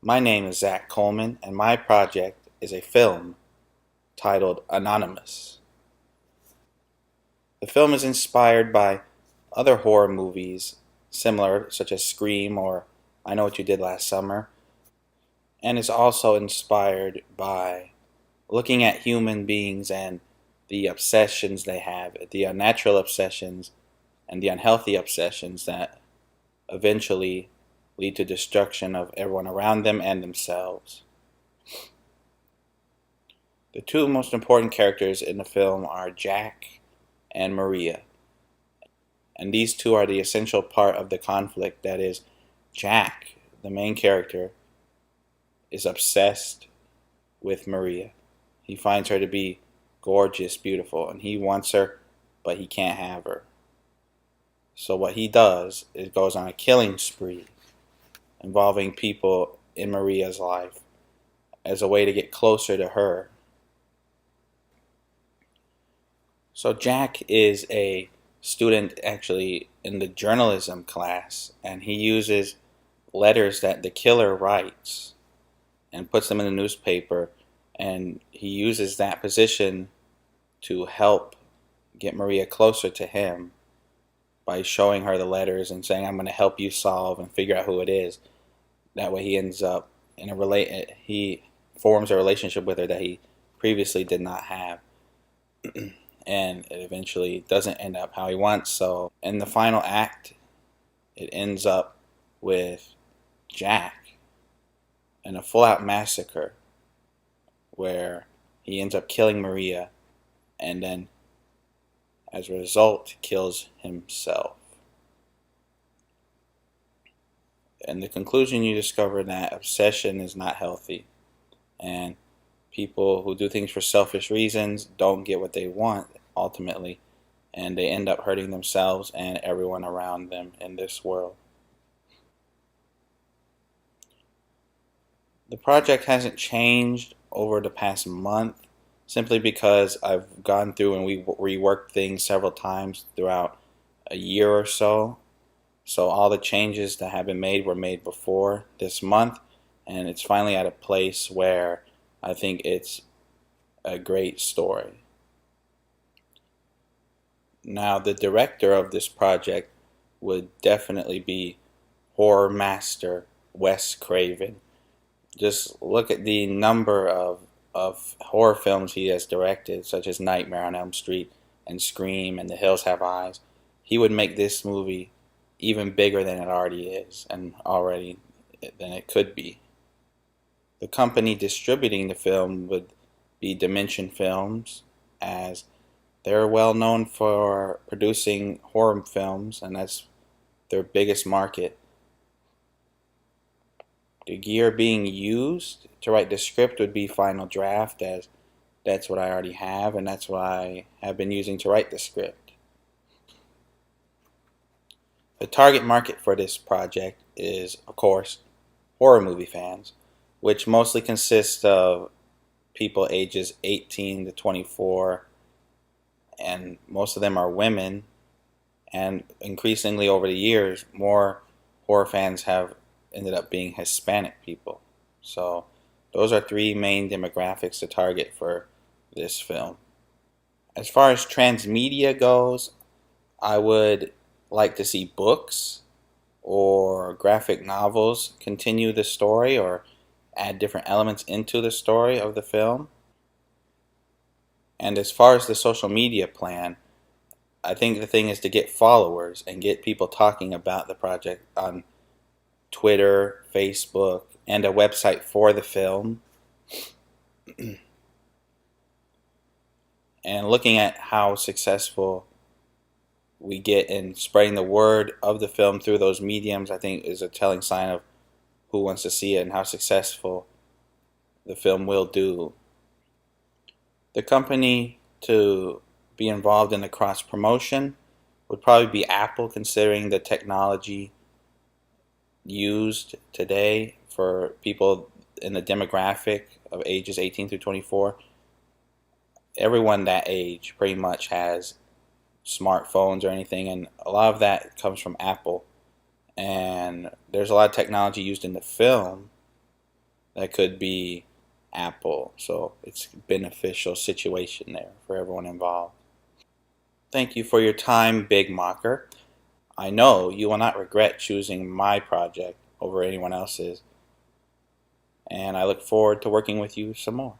My name is Zach Coleman, and my project is a film titled Anonymous. The film is inspired by other horror movies similar, such as Scream or I Know What You Did Last Summer, and is also inspired by looking at human beings and the obsessions they have, the unnatural obsessions and the unhealthy obsessions that eventually lead to destruction of everyone around them and themselves. The two most important characters in the film are Jack and Maria, and these two are the essential part of the conflict. That is, Jack, the main character, is obsessed with Maria. He finds her to be gorgeous, beautiful, and he wants her, but he can't have her. So what he does is goes on a killing spree involving people in Maria's life as a way to get closer to her. So Jack is a student actually in the journalism class, and he uses letters that the killer writes and puts them in the newspaper, and he uses that position to help get Maria closer to him by showing her the letters and saying, I'm going to help you solve and figure out who it is. That way he ends up in he forms a relationship with her that he previously did not have. And it eventually doesn't end up how he wants. So in the final act, it ends up with Jack in a full-out massacre where he ends up killing Maria and then, as a result, kills himself. In the conclusion, you discover that obsession is not healthy, and people who do things for selfish reasons don't get what they want ultimately, and they end up hurting themselves and everyone around them in this world. The project hasn't changed over the past month simply because I've gone through and we reworked things several times throughout a year or so. So all the changes that have been made were made before this month, and it's finally at a place where I think it's a great story. Now, the director of this project would definitely be horror master Wes Craven. Just look at the number of horror films he has directed, such as Nightmare on Elm Street and Scream and The Hills Have Eyes. He would make this movie even bigger than it already is, and already than it could be. The company distributing the film would be Dimension Films, as they're well known for producing horror films, and that's their biggest market. The gear being used to write the script would be Final Draft, as that's what I already have, and that's what I have been using to write the script. The target market for this project is, of course, horror movie fans, which mostly consists of people ages 18 to 24, and most of them are women, and increasingly over the years, more horror fans have ended up being Hispanic people. So those are three main demographics to target for this film. As far as transmedia goes, I would like to see books or graphic novels continue the story or add different elements into the story of the film. And as far as the social media plan, I think the thing is to get followers and get people talking about the project on Twitter, Facebook, and a website for the film. And looking at how successful we get in spreading the word of the film through those mediums, I think is a telling sign of who wants to see it and how successful the film will do. The company to be involved in the cross promotion would probably be Apple, considering the technology used today for people in the demographic of ages 18 through 24. Everyone that age pretty much has smartphones or anything, and a lot of that comes from Apple. And there's a lot of technology used in the film That could be Apple. So it's a beneficial situation there for everyone involved. Thank you for your time, Big Mocker. I know you will not regret choosing my project over anyone else's, and I look forward to working with you some more.